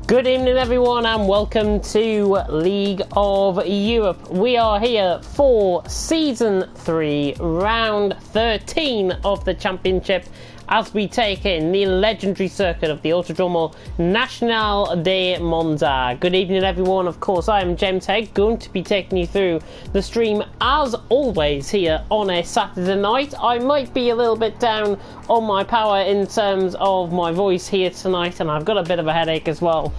Good evening everyone and welcome to League of Europe. We are here for Season 3, Round 13 of the Championship as we take in the legendary circuit of the Autodromo Nacional de Monza. Good evening everyone, of course I am James Hegg, going to be taking you through the stream as always here on a Saturday night. I might be a little bit down on my power in terms of my voice here tonight, and I've got a bit of a headache as well,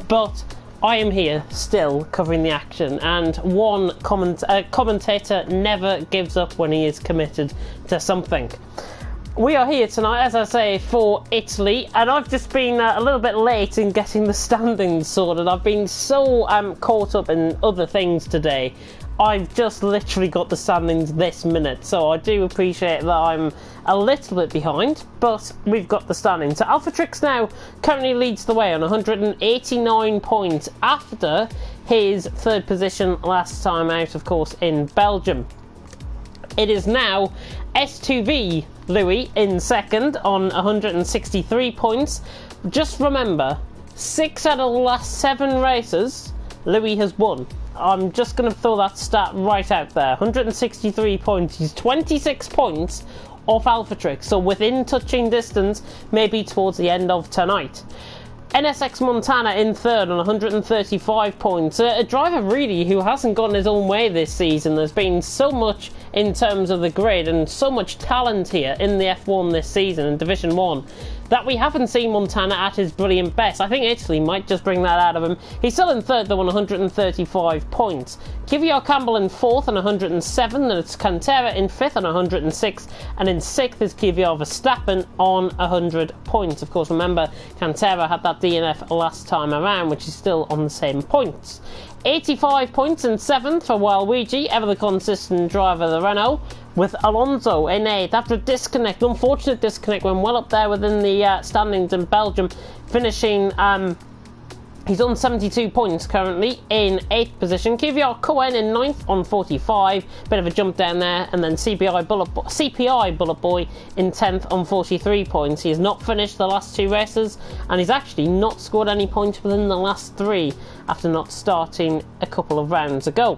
but I am here still covering the action, and one commentator never gives up when he is committed to something. We are here tonight, as I say, for Italy, and I've just been a little bit late in getting the standings sorted. I've been so caught up in other things today. I've just literally got the standings this minute, so I do appreciate that I'm a little bit behind, but we've got the standings. So Alphatrix now currently leads the way on 189 points after his third position last time out, of course, in Belgium. It is now S2V Louis in second on 163 points. Just remember, 6 out of the last 7 races, Louis has won. I'm just going to throw that stat right out there. 163 points. He's 26 points off Alphatrix, so within touching distance, maybe towards the end of tonight. NSX Montana in third on 135 points. A driver really who hasn't gotten his own way this season. There's been so much in terms of the grid and so much talent here in the F1 this season in Division 1 that we haven't seen Montana at his brilliant best. I think Italy might just bring that out of him. He's still in third though on 135 points. Kvyat Campbell in fourth on 107, then it's Cantera in fifth on 106, and in sixth is Kvyat Verstappen on 100 points. Of course, remember, Cantera had that DNF last time around, which is still on the same points. 85 points in 7th for Waluigi, ever the consistent driver of the Renault, with Alonso in 8th after a disconnect, unfortunate disconnect, when well up there within the standings in Belgium, finishing, he's on 72 points currently in 8th position. Kvyat Cohen in 9th on 45, bit of a jump down there, and then CPI Bullet Boy in 10th on 43 points. He has not finished the last 2 races, and he's actually not scored any points within the last 3 after not starting a couple of rounds ago.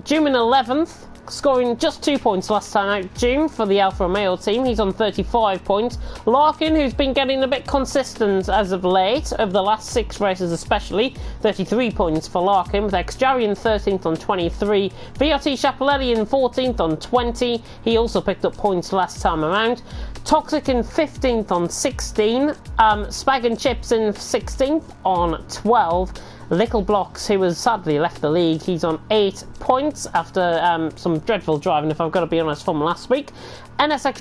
June in 11th, scoring just 2 points last time out, June, for the Alfa Romeo team. He's on 35 points. Larkin, who's been getting a bit consistent as of late, over the last 6 races especially, 33 points for Larkin, with Xjari in 13th on 23, VRT Schiaparelli in 14th on 20. He also picked up points last time around. Toxic in 15th on 16, Spag and Chips in 16th on 12. Little Blocks, who has sadly left the league, he's on 8 points after some dreadful driving, if I've got to be honest, from last week. NSX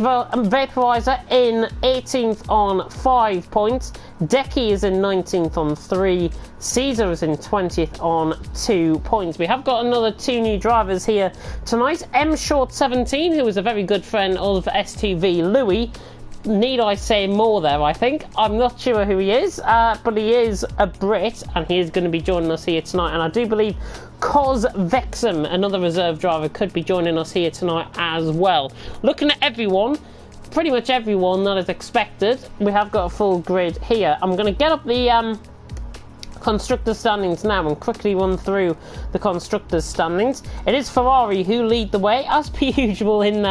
Vaporizer in 18th on 5 points. Decky is in 19th on 3. Caesar is in 20th on 2 points. We have got another 2 new drivers here tonight. M Short 17, who is a very good friend of S2V Louis. Need I say more there, I think. I'm not sure who he is, but he is a Brit, and he is going to be joining us here tonight. And I do believe Cos Vexum, another reserve driver, could be joining us here tonight as well. Looking at everyone, pretty much everyone that is expected, we have got a full grid here. I'm going to get up the constructors standings now and quickly run through the constructors standings. It is Ferrari who lead the way, as per usual in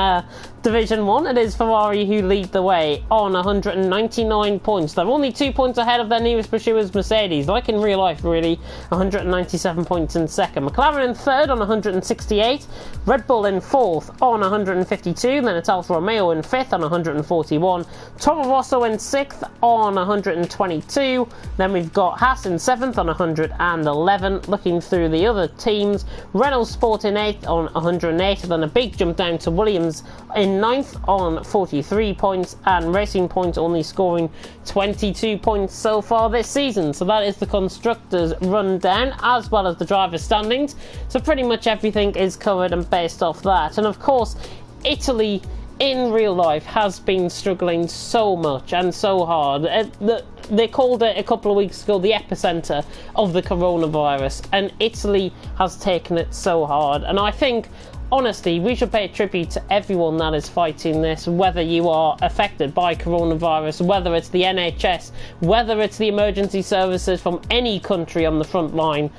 Division 1. It is Ferrari who lead the way on 199 points. They're only 2 points ahead of their nearest pursuers, Mercedes, like in real life really, 197 points in second. McLaren in third on 168, Red Bull in fourth on 152, then it's Alfa Romeo in fifth on 141, Toro Rosso in sixth on 122, then we've got Haas in seventh on 111. Looking through the other teams, Renault Sport in 8th on 108, and then a big jump down to Williams in 9th on 43 points, and Racing Point only scoring 22 points so far this season. So that is the constructors rundown, as well as the driver standings. So pretty much everything is covered and based off that. And of course, Italy in real life has been struggling so much and so hard. They called it a couple of weeks ago the epicenter of the coronavirus, and Italy has taken it so hard. And I think honestly, we should pay a tribute to everyone that is fighting this, whether you are affected by coronavirus, whether it's the NHS, whether it's the emergency services from any country on the front line.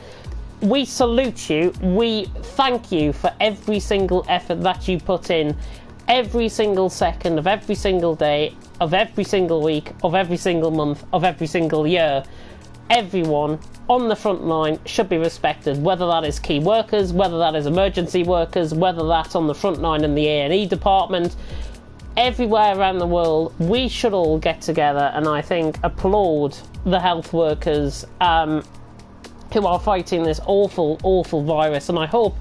We salute you. We thank you for every single effort that you put in, every single second of every single day, of every single week, of every single month, of every single year. Everyone on the front line should be respected, whether that is key workers, whether that is emergency workers, whether that's on the front line in the A&E department. Everywhere around the world, we should all get together and I think applaud the health workers who are fighting this awful, awful virus, and I hope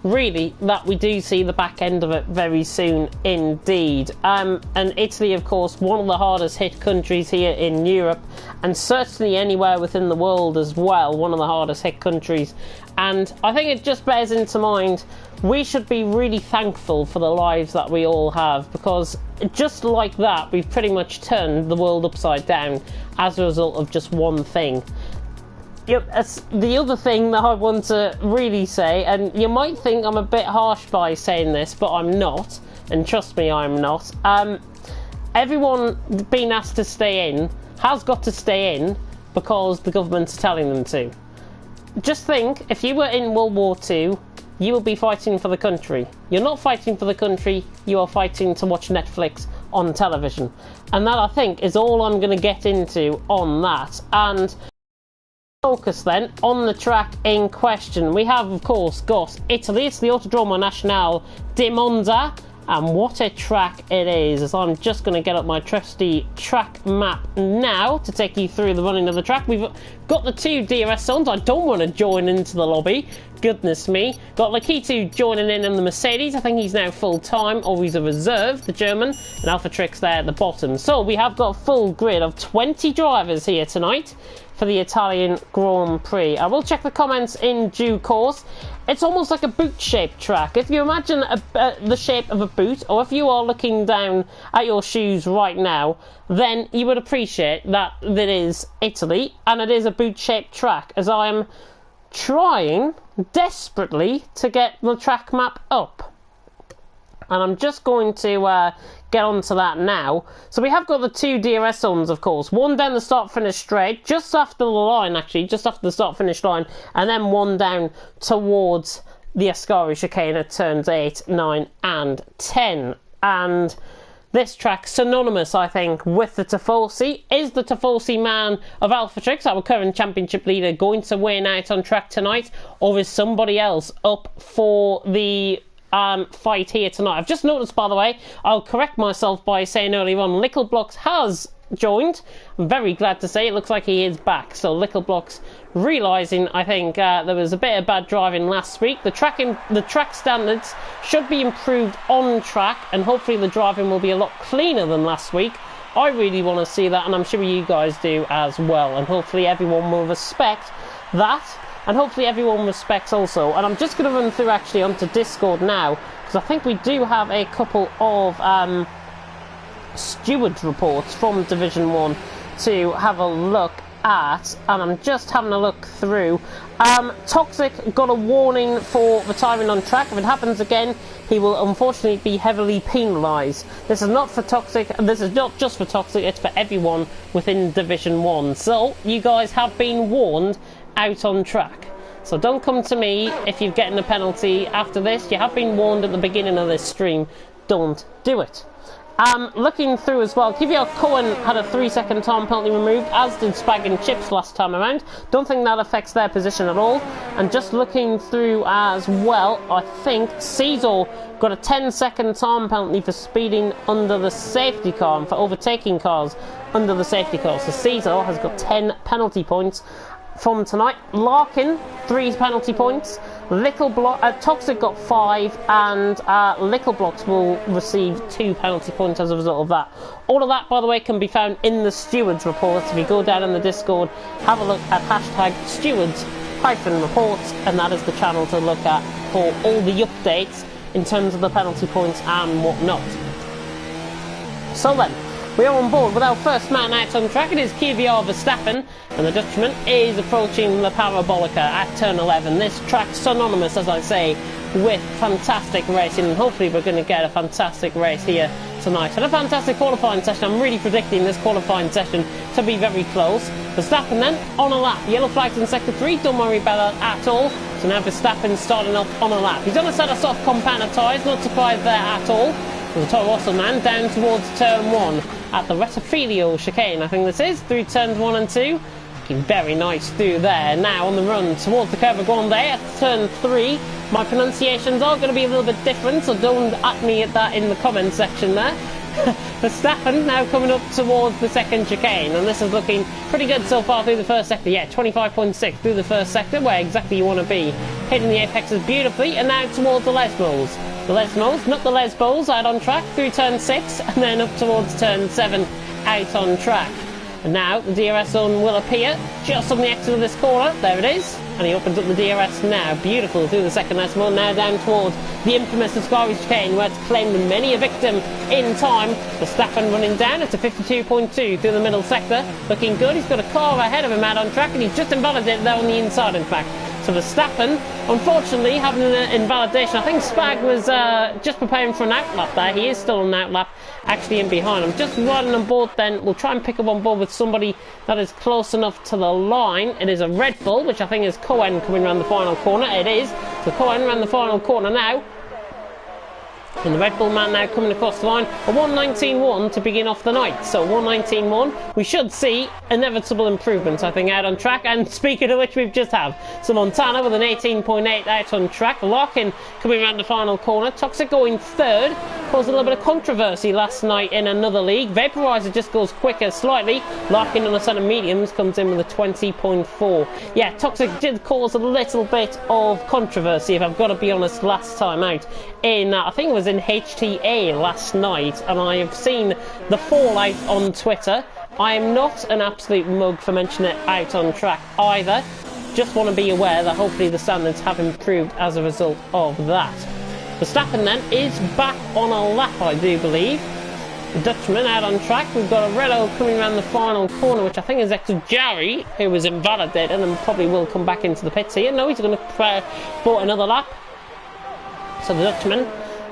really that we do see the back end of it very soon indeed. And Italy, of course, one of the hardest hit countries here in Europe, and certainly anywhere within the world as well, one of the hardest hit countries. And I think it just bears into mind we should be really thankful for the lives that we all have, because just like that, we've pretty much turned the world upside down as a result of just one thing. The other thing that I want to really say, and you might think I'm a bit harsh by saying this, but I'm not, and trust me, I'm not. Everyone being asked to stay in has got to stay in because the government's telling them to. Just think, if you were in World War II, you would be fighting for the country. You're not fighting for the country, you are fighting to watch Netflix on television. And that, I think, is all I'm going to get into on that. And focus then on the track in question. We have, of course, got Italy. It's the Autodromo Nazionale di Monza, and what a track it is, as I'm just going to get up my trusty track map now to take you through the running of the track. We've got the two DRS zones. I don't want to join into the lobby, goodness me. Got Lakitu joining in the Mercedes. I think he's now full time, or he's a reserve, the German, and Alpha Trix there at the bottom. So we have got a full grid of 20 drivers here tonight for the Italian Grand Prix. I will check the comments in due course. It's almost like a boot-shaped track. If you imagine the shape of a boot, or if you are looking down at your shoes right now, then you would appreciate that it is Italy, and it is a boot-shaped track, as I am trying desperately to get the track map up. And I'm just going to get onto that now. So we have got the two DRS zones, of course. One down the start-finish straight, just after the line, actually, just after the start-finish line, and then one down towards the Ascari chicane at turns 8, 9, and 10. And this track, synonymous, I think, with the Tifosi. Is the Tifosi man of Alpha Trix, our current championship leader, going to win out on track tonight, or is somebody else up for the fight here tonight? I've just noticed, by the way, I'll correct myself by saying earlier on, Lickleblocks has joined. I'm very glad to say it looks like he is back. So Lickleblocks realising, I think, there was a bit of bad driving last week. The track standards should be improved on track, and hopefully the driving will be a lot cleaner than last week. I really want to see that, and I'm sure you guys do as well, and hopefully everyone will respect that. And hopefully everyone respects also. And I'm just going to run through actually onto Discord now, because I think we do have a couple of stewards reports from Division 1 to have a look at. And I'm just having a look through. Toxic got a warning for retiring on track. If it happens again, he will unfortunately be heavily penalised. This is not for Toxic. This is not just for Toxic. It's for everyone within Division 1. So you guys have been warned out on track. So don't come to me if you're getting a penalty after this. You have been warned at the beginning of this stream. Don't do it. Looking through as well, Kvyat Cohen had a 3-second time penalty removed, as did Spag and Chips last time around. Don't think that affects their position at all. And just looking through as well, I think Caesar got a 10-second time penalty for speeding under the safety car and for overtaking cars under the safety car. So Caesar has got 10 penalty points from tonight. Larkin, 3 penalty points. Toxic got 5, and Lickleblocks will receive 2 penalty points as a result of that. All of that, by the way, can be found in the stewards reports. If you go down in the Discord, have a look at hashtag stewards-reports, and that is the channel to look at for all the updates in terms of the penalty points and whatnot. So then, we are on board with our first man out on track. It is Kvyat Verstappen, and the Dutchman is approaching the Parabolica at turn 11. This track synonymous, as I say, with fantastic racing, and hopefully we're going to get a fantastic race here tonight and a fantastic qualifying session. I'm really predicting this qualifying session to be very close. Verstappen then on a lap, yellow flags in sector 3, don't worry about that at all. So now Verstappen starting off on a lap. He's on a set of soft compounder tyres, not surprised there at all. The Toro Rosso man down towards turn 1 at the Rettifilio chicane, I think this is, through turns 1 and 2. Looking very nice through there. Now on the run towards the Curva Grande at turn 3. My pronunciations are going to be a little bit different, so don't at me at that in the comment section there. Verstappen now coming up towards the second chicane, and this is looking pretty good so far through the first sector. Yeah, 25.6 through the first sector, where exactly you want to be. Hitting the apexes beautifully, and now towards the Lesmos. The Lesmos, not the Lesbos, out on track through turn 6, and then up towards turn 7, out on track. And now the DRS zone will appear just on the exit of this corner. There it is. And he opens up the DRS now. Beautiful through the second Lesmo. Now down towards the infamous Ascari chicane, where it's claimed many a victim in time. Verstappen running down at a 52.2 through the middle sector. Looking good. He's got a car ahead of him out on track, and he's just invalidated there on the inside, in fact. So Verstappen, unfortunately, having an invalidation. I think Spag was just preparing for an outlap there. He is still on an outlap, actually in behind him. Just riding on board then. We'll try and pick up on board with somebody that is close enough to the line. It is a Red Bull, which I think is Cohen coming around the final corner. It is. So Cohen around the final corner now. And the Red Bull man now coming across the line. A 1:19.1 to begin off the night. So 1:19.1, we should see inevitable improvements, I think, out on track. And speaking of which, we've just had so Montana with an 18.8 out on track. Larkin coming around the final corner. Toxic going third. Caused a little bit of controversy last night in another league. Vaporizer just goes quicker slightly. Larkin on a set of mediums comes in with a 20.4. Yeah, Toxic did cause a little bit of controversy, if I've got to be honest, last time out. In, I think it was in HTA last night, and I have seen the fallout on Twitter. I am not an absolute mug for mentioning it out on track either. Just want to be aware that hopefully the standards have improved as a result of that. Verstappen then is back on a lap, I do believe. The Dutchman out on track. We've got a Renault coming around the final corner, which I think is Jarry, who was invalidated and probably will come back into the pits here. No, he's going to for another lap. So the Dutchman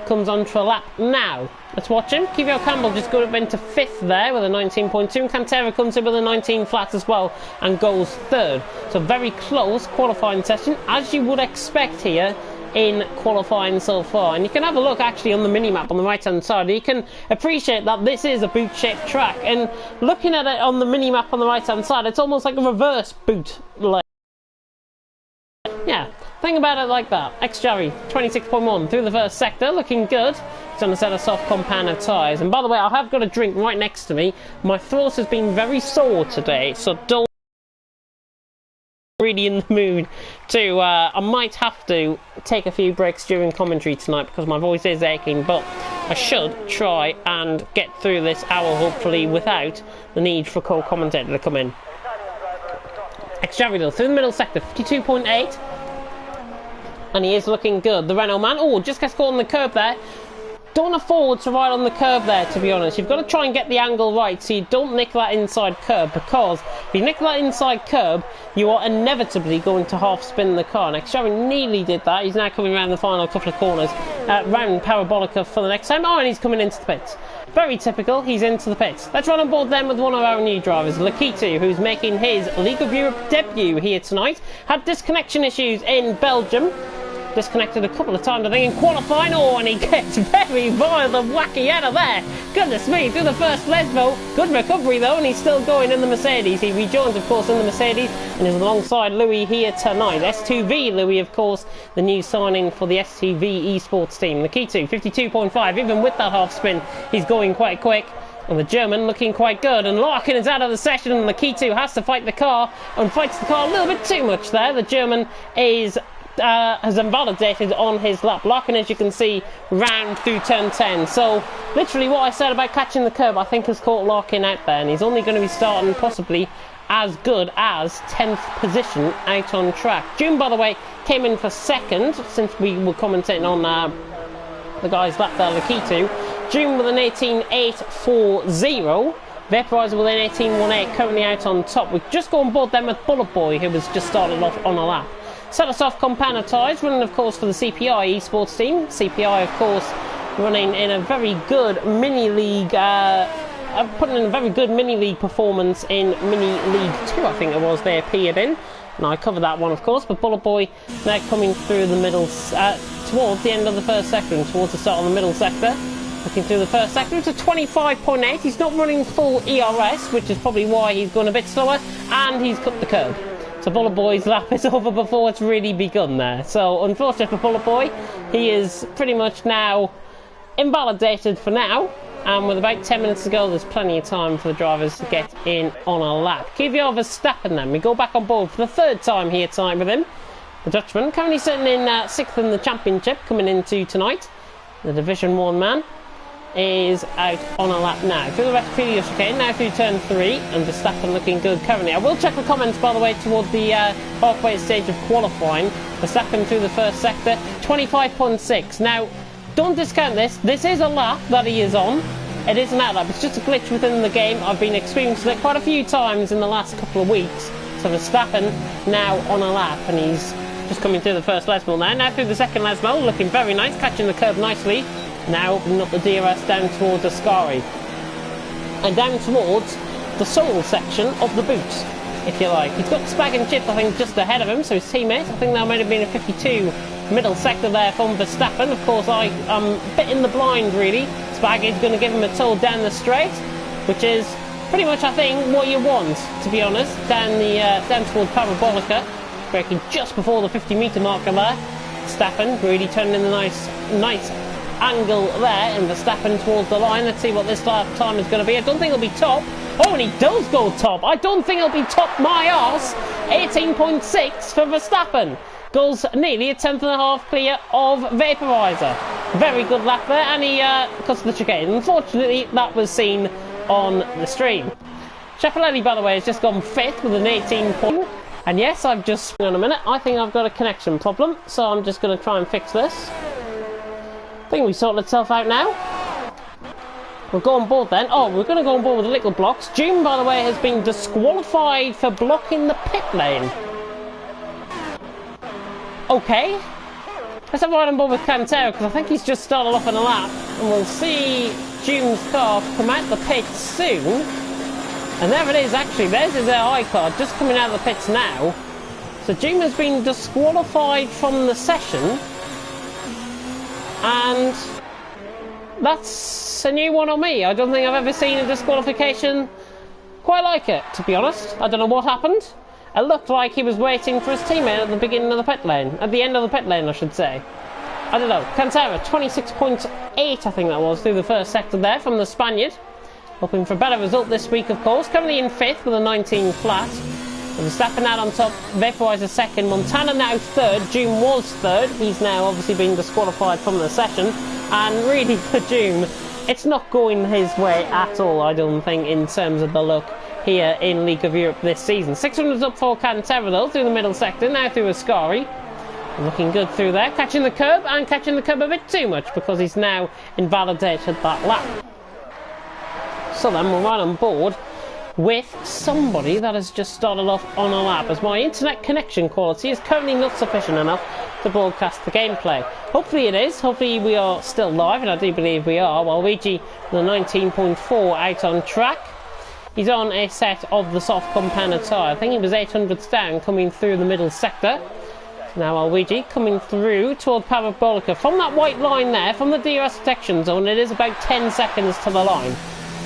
comes on to a lap now. Let's watch him. Kvyat Campbell just got up into 5th there with a 19.2, and Cantera comes in with a 19 flat as well and goes 3rd. So very close qualifying session, as you would expect here in qualifying so far. And you can have a look actually on the mini-map on the right hand side. You can appreciate that this is a boot-shaped track, and looking at it on the mini-map on the right hand side, it's almost like a reverse boot. Yeah, think about it like that. X-Jarry, 26.1 through the first sector, looking good. It's on a set of soft compounder tyres. And by the way, I have got a drink right next to me. My throat has been very sore today, so don't really in the mood to I might have to take a few breaks during commentary tonight because my voice is aching, but I should try and get through this hour hopefully without the need for a co-commentator to come in. X-Jarry though, through the middle sector, 52.8, and he is looking good. The Renault man, oh, just gets caught on the curb there. Don't afford to ride on the curb there, to be honest. You've got to try and get the angle right so you don't nick that inside curb, because if you nick that inside curb, you are inevitably going to half spin the car. Next, Jarry nearly did that. He's now coming around the final couple of corners, round Parabolica for the next time. Oh, and he's coming into the pits. Very typical, he's into the pits. Let's run on board then with one of our new drivers, Lakitu, who's making his League of Europe debut here tonight. Had disconnection issues in Belgium. Disconnected a couple of times, I think, in qualifying. Oh, and he gets very wild and wacky out of there. Goodness me, through the first Lesmo. Good recovery, though, and he's still going in the Mercedes. He rejoins, of course, in the Mercedes and is alongside Louis here tonight. S2V Louis, of course, the new signing for the S2V esports team. Lakitu, 52.5. Even with that half spin, he's going quite quick. And the German looking quite good, and Larkin is out of the session, and Lakitu has to fight the car, and fights the car a little bit too much there. The German is has invalidated on his lap. Larkin, as you can see, round through turn 10. So literally what I said about catching the curb, I think has caught Larkin out there, and he's only going to be starting possibly as good as 10th position out on track. June, by the way, came in for 2nd since we were commentating on the guy's lap there, Lakitu. June with an 18.840. Vaporizer with an 18.18, currently out on top. We've just gone on board then with Bullet Boy, who was just started off on a lap. set of soft compound tyres, running of course for the CPI esports team. CPI of course running in a very good mini league, putting in a very good mini league performance in mini league 2, I think it was they appeared in. And I covered that one of course, but Bullet Boy now coming through the middle, towards the end of the first sector and towards the start of the middle sector. Looking through the first sector, it's a 25.8. He's not running full ERS, which is probably why he's gone a bit slower, and he's cut the curb. So Bullet Boy's lap is over before it's really begun there. So unfortunately for Bullet Boy, he is pretty much now invalidated for now. And with about 10 minutes to go, there's plenty of time for the drivers to get in on a lap. Kvyat Verstappen then, we go back on board for the third time here tonight with him. The Dutchman currently sitting in 6th in the championship coming into tonight. The Division 1 man is out on a lap now. Through the rest of the chicane, now through turn 3, and Verstappen looking good currently. I will check the comments, by the way, toward the halfway stage of qualifying. Verstappen through the first sector, 25.6. Now, don't discount this. This is a lap that he is on. It is an outlap. It's just a glitch within the game. I've been experiencing it quite a few times in the last couple of weeks. So Verstappen now on a lap, and he's just coming through the first Lesmo now. Now through the second Lesmo, looking very nice, catching the curb nicely. Now opening up the DRS down towards Ascari. And down towards the sole section of the boot, if you like. He's got Spag and Chip, I think, just ahead of him, so his teammate, I think that might have been a 52 middle sector there from Verstappen. Of course, I am a bit in the blind, really. Spag is going to give him a tow down the straight, which is pretty much, I think, what you want, to be honest, down towards Parabolica, braking just before the 50-metre marker there. Verstappen really turning in the nice angle there, and Verstappen towards the line. Let's see what this lap time is going to be. I don't think it'll be top. Oh, and he does go top. I don't think it'll be top my arse. 18.6 for Verstappen. Goes nearly a 10th and a half clear of Vaporizer. Very good lap there, and he cuts the chicane. Unfortunately, that was seen on the stream. Schiaparelli, by the way, has just gone 5th with an 18 point. And yes, I've just... Hang on a minute. I think I've got a connection problem, so I'm just going to try and fix this. I think we sorted itself out now. We'll go on board then. Oh, we're going to go on board with the little blocks. June, by the way, has been disqualified for blocking the pit lane. Okay. Let's have a ride on board with Cantero, because I think he's just started off on a lap. And we'll see June's car come out the pits soon. And there it is, actually. There's his AI car just coming out of the pits now. So June has been disqualified from the session. And that's a new one on me. I don't think I've ever seen a disqualification quite like it, to be honest. I don't know what happened. It looked like he was waiting for his teammate at the beginning of the pit lane. At the end of the pit lane, I should say. I don't know. Cantera, 26.8, I think that was, through the first sector there from the Spaniard. Hoping for a better result this week, of course. Currently in 5th with a 19 flat. Verstappen out on top, Vaporizer second, Montana now third, June was third. He's now obviously been disqualified from the session. And really for June, it's not going his way at all, I don't think, in terms of the look here in League of Europe this season. 600's up for Cantera though, through the middle sector, now through Ascari. Looking good through there, catching the curb, and catching the curb a bit too much because he's now invalidated that lap. So then we're right on board with somebody that has just started off on a lap, as my internet connection quality is currently not sufficient enough to broadcast the gameplay. Hopefully it is. Hopefully we are still live, and I do believe we are. Waluigi, the 19.4 out on track. He's on a set of the soft compound tyre. I think he was 800ths down coming through the middle sector. Now Waluigi coming through toward Parabolica. From that white line there, from the DRS detection zone, it is about 10 seconds to the line.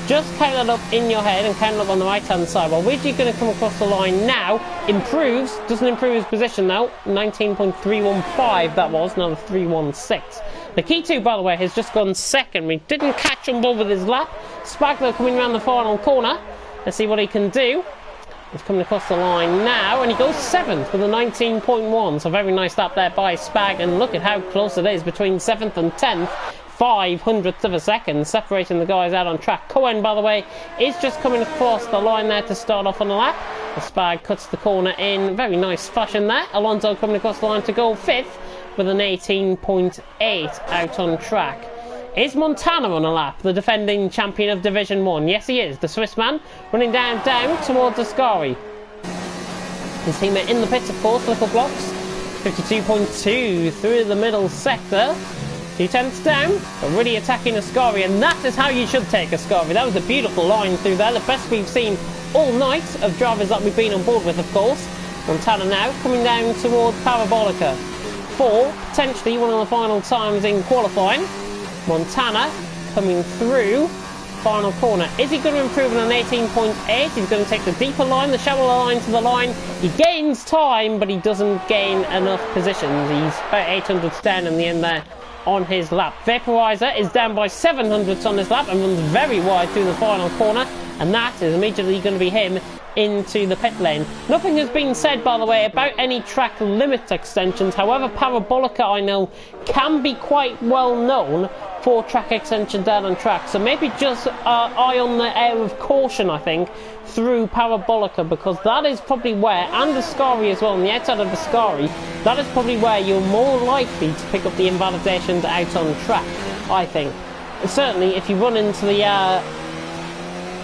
Just count that up in your head and count it up on the right hand side. Waluigi going to come across the line now. Improves, doesn't improve his position now. 19.315 that was, now 316. The key two, by the way, has just gone second. We didn't catch on board with his lap. Spagler coming around the final corner. Let's see what he can do. He's coming across the line now, and he goes 7th with a 19.1. So very nice lap there by Spag, and look at how close it is between 7th and 10th. 500ths of a second separating the guys out on track. Cohen, by the way, is just coming across the line there to start off on the lap. The Spag cuts the corner in very nice fashion there. Alonso coming across the line to go 5th with an 18.8 out on track. Is Montana on a lap, the defending champion of Division 1? Yes, he is. The Swiss man running down towards Ascari. His teammate in the pits, of course, little blocks. 52.2 through the middle sector. 2/10 down, but really attacking Ascari, and that is how you should take Ascari. That was a beautiful line through there, the best we've seen all night of drivers that we've been on board with, of course. Montana now coming down towards Parabolica for potentially one of the final times in qualifying. Montana coming through final corner. Is he going to improve on an 18.8? He's going to take the deeper line, the shallower line to the line. He gains time, but he doesn't gain enough positions. He's about 800ths down in the end there on his lap. Vaporizer is down by 700ths on his lap and runs very wide through the final corner, and that is immediately going to be him into the pit lane. Nothing has been said, by the way, about any track limit extensions. However, Parabolica, I know, can be quite well known for track extensions down on track, so maybe just eye on the air of caution, I think, through Parabolica, because that is probably where, and Ascari as well, on the outside of Ascari, that is probably where you're more likely to pick up the invalidations out on track, I think. Certainly, if you run into the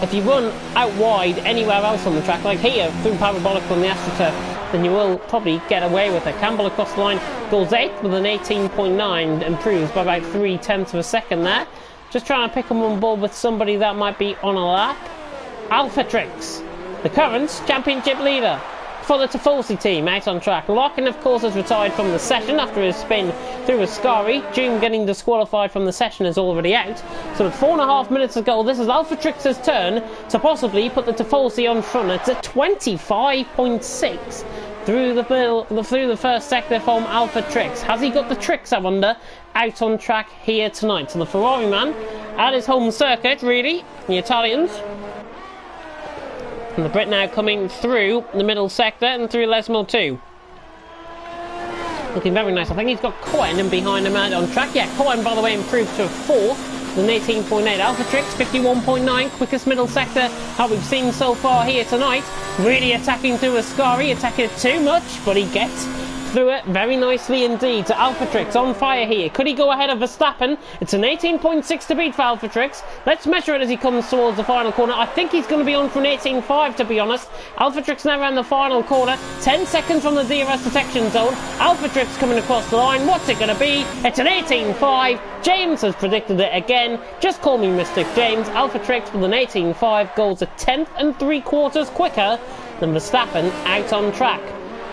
if you run out wide anywhere else on the track, like here through Parabolica on the AstroTurf, then you will probably get away with it. Campbell across the line goes 8th with an 18.9, improves by about 0.3 of a second there. Just trying to pick him on board with somebody that might be on a lap. Alphatrix, the current championship leader for the Tifosi team, out on track. Larkin, of course, has retired from the session after his spin through Ascari. June getting disqualified from the session is already out. So with 4.5 minutes to go, this is Alphatrix's turn to possibly put the Tifosi on front. It's at 25.6 through the first sector from Alphatrix. Has he got the tricks, I wonder, out on track here tonight? So the Ferrari man at his home circuit, really, the Italians. And the Brit now coming through the middle sector and through Les Mills too. Looking very nice. I think he's got Cohen and behind him out on track. Yeah, Cohen, by the way, improved to a 4th with an 18.8. Alphatrix, 51.9. Quickest middle sector that we've seen so far here tonight. Really attacking through Ascari. Attacking it too much, but he gets through it very nicely indeed. To Alphatrix on fire here. Could he go ahead of Verstappen? It's an 18.6 to beat for Alphatrix. Let's measure it as he comes towards the final corner. I think he's going to be on for an 18.5, to be honest. Alphatrix now around the final corner. 10 seconds from the DRS detection zone. Alphatrix coming across the line. What's it going to be? It's an 18.5. James has predicted it again. Just call me Mystic James. Alphatrix with an 18.5 goes a 10th and 3/4 quicker than Verstappen out on track.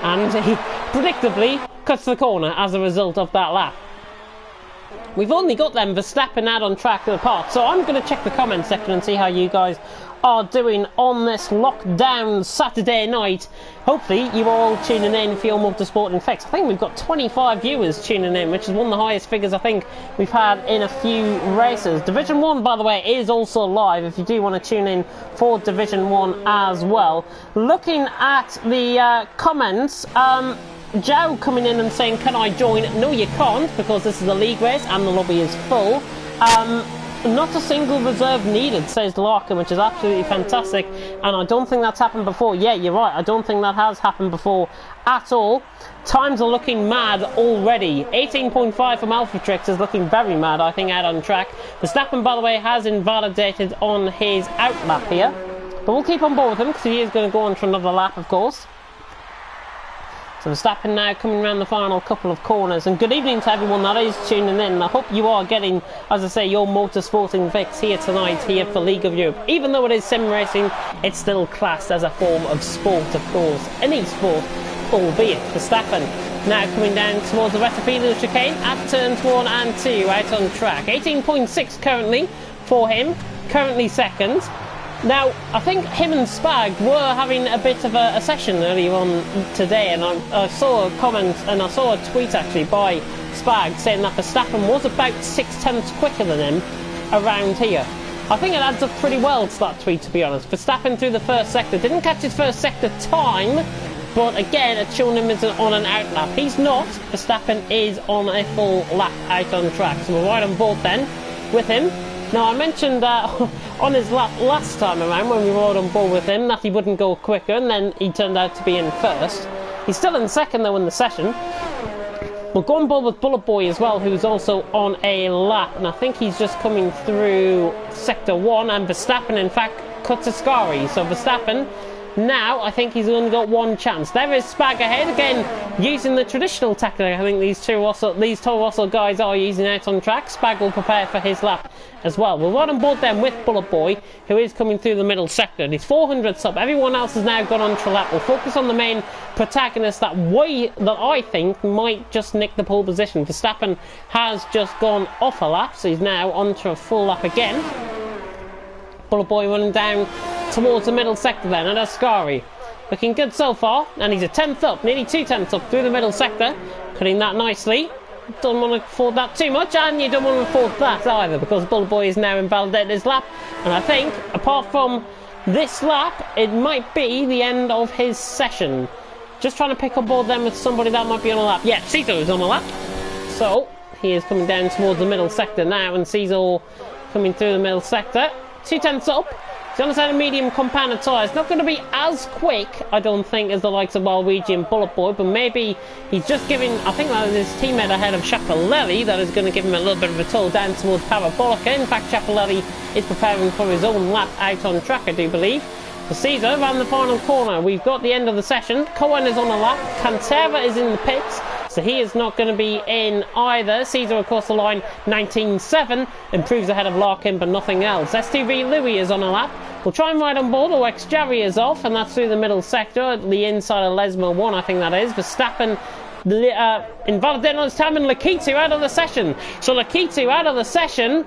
And he predictably cuts the corner as a result of that lap. We've only got them Verstappen out on track apart, so I'm going to check the comment section and see how you guys are doing on this lockdown Saturday night. Hopefully you are all tuning in for your motorsport and fix. I think we've got 25 viewers tuning in, which is one of the highest figures I think we've had in a few races. Division 1, by the way, is also live if you do want to tune in for Division 1 as well. Looking at the comments, Joe coming in and saying, can I join? No, you can't, because this is a league race and the lobby is full. Not a single reserve needed, says Larkin, which is absolutely fantastic, and I don't think that's happened before. Yeah, you're right, I don't think that has happened before at all. Times are looking mad already. 18.5 from Alphatrix is looking very mad, I think, out on track. Verstappen, by the way, has invalidated on his out lap here, but we'll keep on board with him because he is going to go on for another lap, of course. So Verstappen now coming around the final couple of corners. And good evening to everyone that is tuning in. I hope you are getting, as I say, your motorsporting fix here tonight, here for League of Europe. Even though it is sim racing, it's still classed as a form of sport, of course. Any sport, albeit Verstappen now coming down towards the Retapino chicane at turns 1 and 2 out on track. 18.6 currently for him, currently second. Now, I think him and Spag were having a bit of a session earlier on today, and I saw a comment, and I saw a tweet actually by Spag saying that Verstappen was about 0.6 quicker than him around here. I think it adds up pretty well to that tweet, to be honest. Verstappen through the first sector, didn't catch his first sector time, but again, it's shown him as on an out lap. He's not. Verstappen is on a full lap out on track, so we're right on board then with him. Now, I mentioned on his lap last time around when we rode on board with him that he wouldn't go quicker, and then he turned out to be in first. He's still in second though in the session. We'll go on board with Bullet Boy as well, who's also on a lap, and I think he's just coming through sector 1, and Verstappen in fact cuts Ascari. So Verstappen Now, I think he's only got one chance. There is Spag ahead, again, using the traditional tactic. I think these Toro Rosso guys are using out on track. Spag will prepare for his lap as well. We'll run on board then with Bullet Boy, who is coming through the middle sector. He's 400 up. Everyone else has now gone on to lap. We'll focus on the main protagonist that I think might just nick the pole position. Verstappen has just gone off a lap, so he's now onto a full lap again. Bullet Boy running down towards the middle sector then, and Ascari looking good so far, and he's a 10th up, nearly 2 tenths up through the middle sector, cutting that nicely. Don't want to afford that too much, and you don't want to afford that either, because Bullet Boy is now invalidated his lap, and I think apart from this lap it might be the end of his session. Just trying to pick on board then with somebody that might be on a lap. Yeah, Caesar is on a lap, so he is coming down towards the middle sector now, and Caesar coming through the middle sector, 2 tenths up. He's on a set of medium compounded tyres. Not going to be as quick, I don't think, as the likes of Waluigi and Bullet Boy, but maybe he's just giving, I think that is his teammate ahead of Schiaparelli that is going to give him a little bit of a toll down towards Parabolica. In fact, Schiaparelli is preparing for his own lap out on track, I do believe. For Caesar, around the final corner, we've got the end of the session. Cohen is on a lap. Cantera is in the pits, so he is not going to be in either. Caesar across the line, 19.7, improves ahead of Larkin, but nothing else. STV Louis is on a lap. We'll try and ride on board. OX Jerry is off, and that's through the middle sector, the inside of Lesmo 1, I think that is. Verstappen invalidating on his time, and Lakitu out of the session. So Lakitu out of the session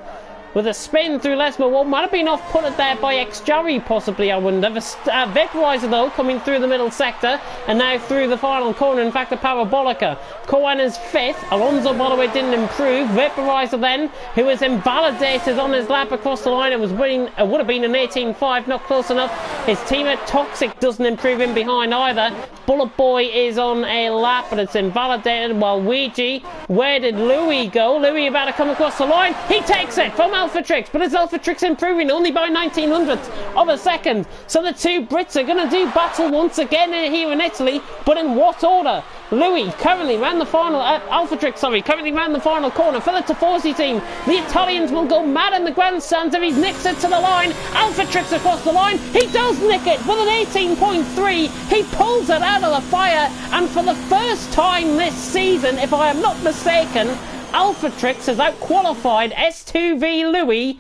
with a spin through Lesmo 1. Might have been off-putted there by X-Jerry, possibly, I wonder. Vaporizer, though, coming through the middle sector, and now through the final corner, in fact, the Parabolica. Cohen is 5th. Alonso, by the way, didn't improve. Vaporizer, then, who was invalidated on his lap across the line. It would have been an 18.5, not close enough. His teammate, Toxic, doesn't improve in behind either. Bullet Boy is on a lap, but it's invalidated. While Ouija, where did Louis go? Louis about to come across the line. He takes it from Alphatrix, but it's Alphatrix improving only by 1900ths of a second. So the two Brits are going to do battle once again here in Italy, but in what order? Louis currently ran the final, currently ran the final corner for the Tifosi team. The Italians will go mad in the grandstands if he nicks it to the line. Alphatrix across the line. He does nick it with an 18.3. He pulls it out of the fire, and for the first time this season, if I am not mistaken, Alphatrix has outqualified S2V Louis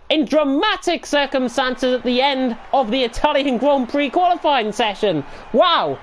in dramatic circumstances at the end of the Italian Grand Prix qualifying session. Wow!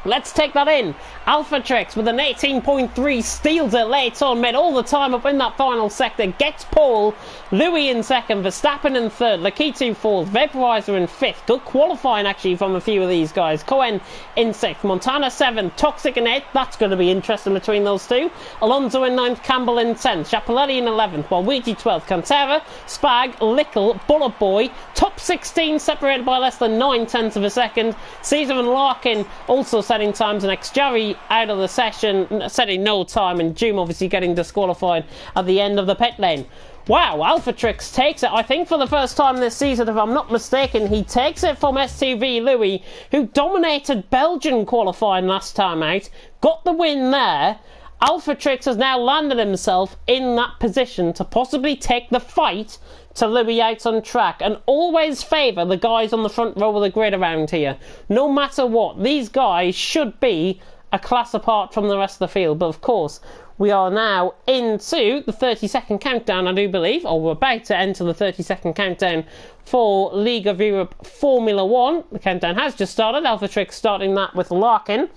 Let's take that in. Alphatrix with an 18.3 steals it late on, made all the time up in that final sector, gets pole. Louis in 2nd, Verstappen in 3rd, Lakitu 4th, Vaporizer in 5th. Good qualifying actually from a few of these guys. Cohen in 6th, Montana 7th, Toxic in 8th. That's going to be interesting between those two. Alonso in 9th, Campbell in 10th, Schiaparelli in 11th, Waluigi 12th, Cantera, Spag, Lickle, Bullet Boy. Top 16 separated by less than 9 tenths of a second. Caesar and Larkin also setting times, and X-Jerry out of the session, setting no time, and Doom obviously getting disqualified at the end of the pit lane. Wow, Alphatrix takes it, I think for the first time this season, if I'm not mistaken. He takes it from STV Louis, who dominated Belgian qualifying last time out, got the win there. Alphatrix has now landed himself in that position to possibly take the fight to Louis out on track, and always favour the guys on the front row of the grid around here. No matter what, these guys should be a class apart from the rest of the field. But of course, we are now into the 30-second countdown, I do believe, or we're about to enter the 30-second countdown for League of Europe Formula 1. The countdown has just started. Alphatrix starting that with Larkin.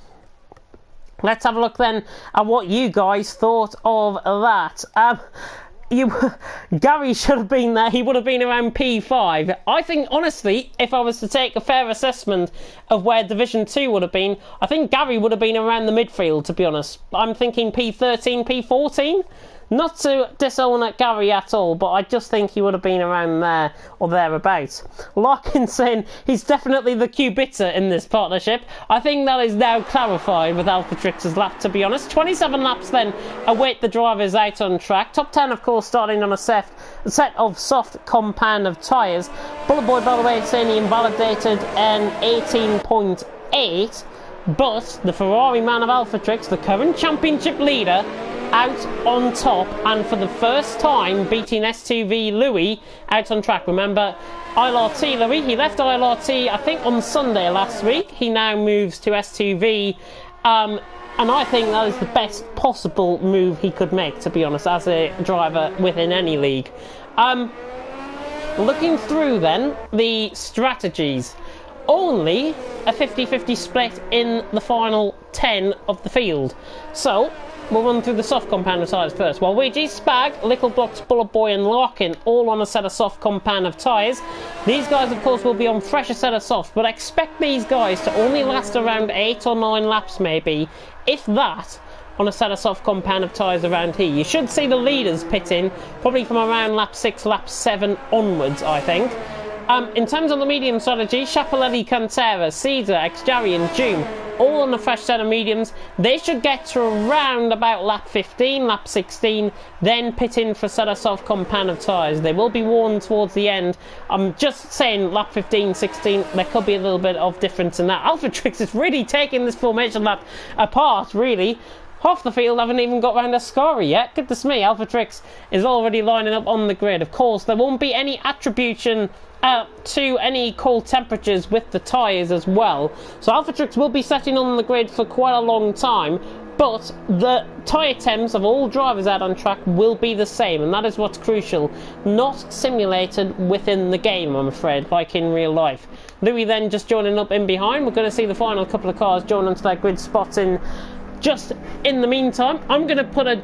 Let's have a look then at what you guys thought of that. Gary should have been there. He would have been around P5. I think, honestly, if I was to take a fair assessment of where Division 2 would have been, I think Gary would have been around the midfield, to be honest. I'm thinking P13, P14. Not to disown Gary at all, but I just think he would have been around there or thereabouts. Larkin saying he's definitely the Kubica in this partnership. I think that is now clarified with Alphatrix's lap, to be honest. 27 laps then await the drivers out on track. Top 10, of course, starting on a set of soft compound of tyres. Bullet Boy, by the way, saying he invalidated an 18.8. But the Ferrari man of Alphatrix, the current championship leader, out on top, and for the first time beating S2V Louis out on track. Remember, ILRT Louis, he left ILRT I think on Sunday last week. He now moves to S2V, and I think that is the best possible move he could make, to be honest, as a driver within any league. Looking through then the strategies, only a 50-50 split in the final 10 of the field. So we'll run through the soft compound of tyres first. While Luigi, Spag, Little Blocks, Bullet Boy and Larkin all on a set of soft compound of tyres, these guys of course will be on fresher set of soft, but expect these guys to only last around 8 or 9 laps maybe, if that, on a set of soft compound of tyres around here. You should see the leaders pit in probably from around lap 6, lap 7 onwards, I think. In terms of the medium strategy, Chapelletti, Cantera, Caesar, Xjari and Doom, all on a fresh set of mediums. They should get to around about lap 15, lap 16, then pit in for a set of soft compound of tyres. They will be worn towards the end. I'm just saying lap 15, 16, there could be a little bit of difference in that. Alphatrix is really taking this formation lap apart, really. Half the field haven't even got round Ascari yet. Goodness me, Alphatrix is already lining up on the grid. Of course, there won't be any attribution to any cold temperatures with the tyres as well. So Alphatrix will be setting on the grid for quite a long time, but the tyre temps of all drivers out on track will be the same, and that is what's crucial. Not simulated within the game, I'm afraid, like in real life. Louis then just joining up in behind. We're going to see the final couple of cars join onto their grid spots in just in the meantime. I'm going to put a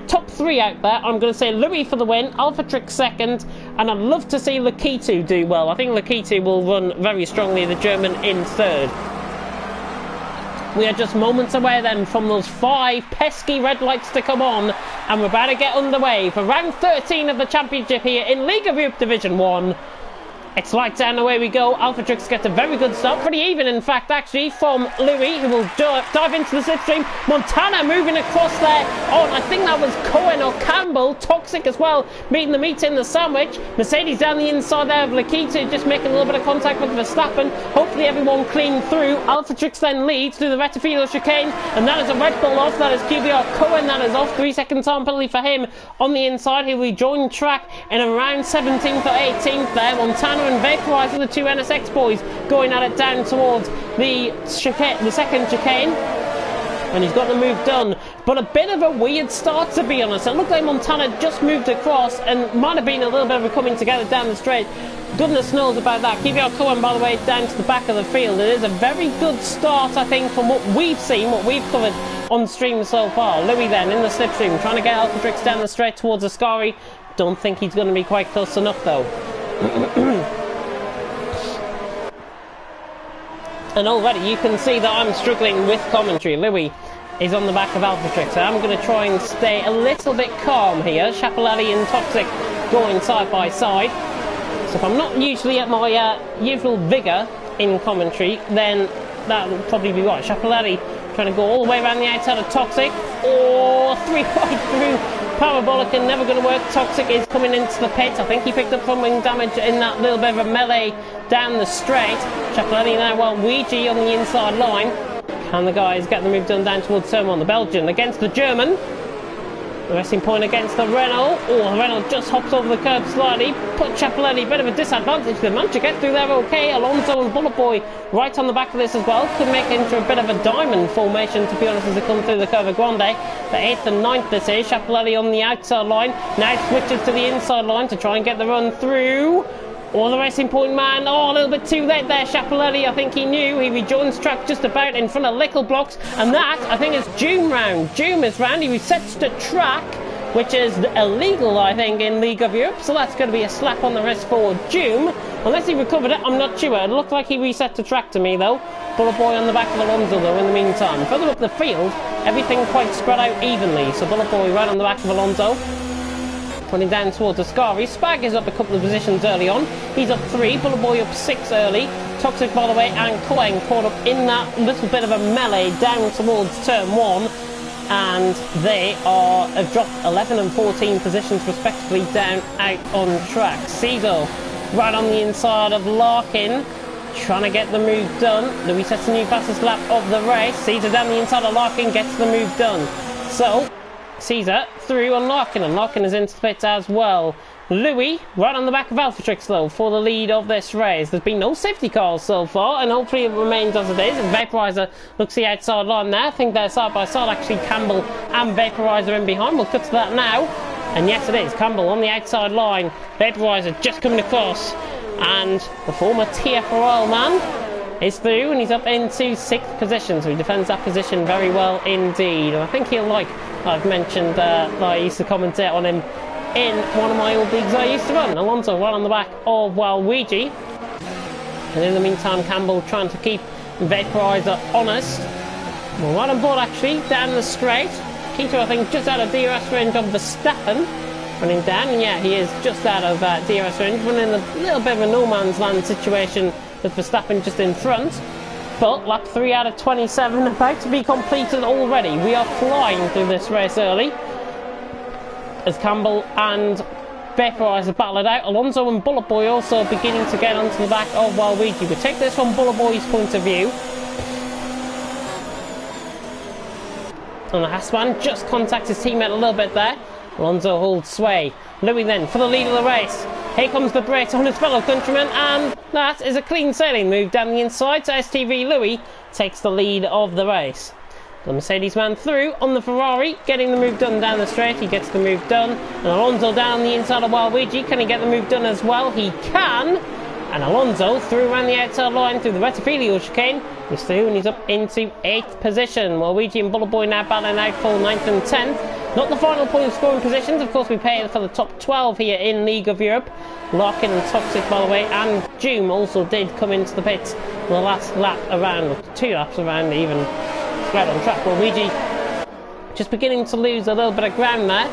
top 3 out there. I'm going to say Louis for the win, Alphatrix second, and I'd love to see Lakitu do well. I think Lakitu will run very strongly, the German, in third. We are just moments away then from those 5 pesky red lights to come on, and we're about to get underway for round 13 of the championship here in League of Europe Division 1. It's lights down, away we go. Alphatrix gets a very good start, pretty even in fact actually, from Louis, who will dive into the slipstream. Montana moving across there on, I think that was Cohen or Campbell. Toxic as well, meeting the meat in the sandwich. Mercedes down the inside there of Lakitu, just making a little bit of contact with Verstappen. Hopefully everyone clean through. Alphatrix then leads through the Rettifilo chicane, and that is a Red Bull off. That is QBR Cohen, that is off. 3-second time penalty for him on the inside. He'll rejoin track in around 17th or 18th there. Montana and Vaporizer, the 2 NSX boys, going at it down towards the second chicane, and he's got the move done. But a bit of a weird start, to be honest. It looked like Montana just moved across and might have been a little bit of a coming together down the straight. Goodness knows about that. QBR Cohen, by the way, down to the back of the field. It is a very good start, I think, from what we've seen, what we've covered on stream so far. Louis then in the slipstream, trying to get Alphatrix down the straight towards Ascari. Don't think he's going to be quite close enough though. And already you can see that I'm struggling with commentary. Louis is on the back of Alphatrix. I'm going to try and stay a little bit calm here. Chapelletti and Toxic going side by side. So if I'm not usually at my usual vigour in commentary, then that will probably be right. Chapelletti trying to go all the way around the outside of Toxic. Or 3 right through. Parabolic and never going to work. Toxic is coming into the pit. I think he picked up front wing damage in that little bit of a melee down the straight. Chapelletti now, well, Ouija on the inside line. Can the guys get the move done down towards turn 1? The Belgian against the German. The resting point against the Renault. Oh, the Renault just hops over the curb slightly. Put Chapelletti a bit of a disadvantage. They managed to get through there okay. Alonso and Bullet Boy right on the back of this as well. Could make it into a bit of a diamond formation, to be honest, as they come through the Curva Grande. The 8th and 9th this is. Chapelletti on the outside line. Now switches to the inside line to try and get the run through. Or the racing point man, a little bit too late there, Chapelletti. I think he knew. He rejoins track just about in front of Little Blocks. And that, I think, is Doom round. Doom is round. He resets to track, which is illegal, I think, in League of Europe. So that's going to be a slap on the wrist for Doom. Unless he recovered it, I'm not sure. It looked like he reset to track to me, though. Bullet Boy on the back of Alonso, though, in the meantime. Further up the field, everything quite spread out evenly. So Bullet Boy right on the back of Alonso. Running down towards Ascari. Spag is up a couple of positions early on. He's up 3. Bullet Boy up 6 early. Toxic, by the way, and Cohen caught up in that little bit of a melee down towards turn 1. And they have dropped 11 and 14 positions respectively down out on track. Caesar right on the inside of Larkin, trying to get the move done. Louis sets the new fastest lap of the race. Caesar down the inside of Larkin gets the move done. So Caesar through on Larkin, and Larkin is into the pits as well. Louis right on the back of Alphatrix though for the lead of this race. There's been no safety cars so far, and hopefully it remains as it is. And Vaporizer looks the outside line there. I think they're side by side actually, Campbell and Vaporizer in behind. We'll cut to that now, and yes it is Campbell on the outside line, Vaporizer just coming across, and the former TFRL man is through, and he's up into 6th position, so he defends that position very well indeed. And I think he'll like, I've mentioned that I used to commentate on him in one of my old leagues I used to run. Alonso right on the back of Waluigi, and in the meantime Campbell trying to keep Vaporizer honest. Well, right on board actually, down the straight. Keto I think just out of DRS range of Verstappen, running down, and yeah he is just out of DRS range, running a little bit of a no man's land situation with Verstappen just in front. But lap 3 out of 27 about to be completed already. We are flying through this race early, as Campbell and Vaporizer battle it out. Alonso and Bullet Boy also beginning to get onto the back of Waluigi. We take this from Bullet Boy's point of view. And the Haasman just contacts his teammate a little bit there. Alonso holds sway. Louis then for the lead of the race. Here comes the brakes on his fellow countryman, and that is a clean sailing move down the inside. So STV Louis takes the lead of the race. The Mercedes man through on the Ferrari, getting the move done down the straight. He gets the move done, and Alonso down on the inside of Waluigi. Can he get the move done as well? He can, and Alonso through around the outside line through the Rettifilio chicane. He's through, and he's up into 8th position. Waluigi and Bullet Boy now battling out for 9th and 10th. Not the final point scoring positions. Of course, we pay for the top 12 here in League of Europe. Larkin and Toxic, by the way, and Doom also did come into the pits the last lap around, 2 laps around even. Right on track. Waluigi just beginning to lose a little bit of ground there.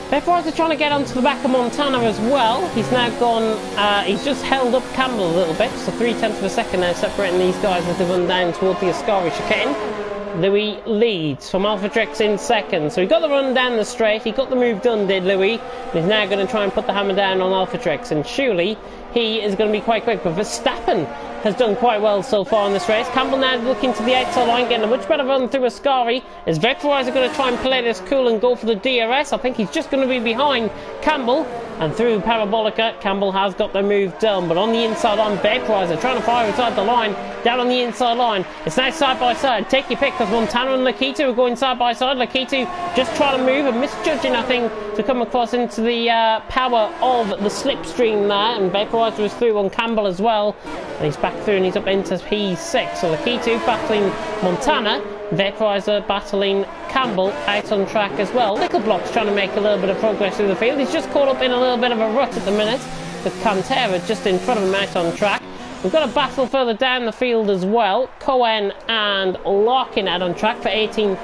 Vaporizer trying to get onto the back of Montana as well. He's now gone, he's just held up Campbell a little bit, so 0.3 of a second now separating these guys as they run down towards the Ascari chicane. Louis leads from Alphatrix in 2nd, so he got the run down the straight, he got the move done, did Louis, and he's now going to try and put the hammer down on Alphatrix, and surely he is going to be quite quick. But Verstappen has done quite well so far in this race. Campbell now looking to the outside line, getting a much better run through Ascari. Is Vaporizer going to try and play this cool and go for the DRS? I think he's just going to be behind Campbell, and through Parabolica, Campbell has got the move done. But on the inside on Vaporizer, trying to fire inside the line, down on the inside line. It's now side by side. Take your pick, because Montana and Lakitu are going side by side. Lakitu just trying to move and misjudging, I think, to come across into the power of the slipstream there. And Vaporizer is through on Campbell as well. And he's back through, and he's up into P6. So Lakitu battling Montana, Vaporizer battling Campbell out on track as well. Little Block's trying to make a little bit of progress through the field. He's just caught up in a little bit of a rut at the minute, with Cantera just in front of him out on track. We've got a battle further down the field as well. Cohen and Larkin out on track for 18th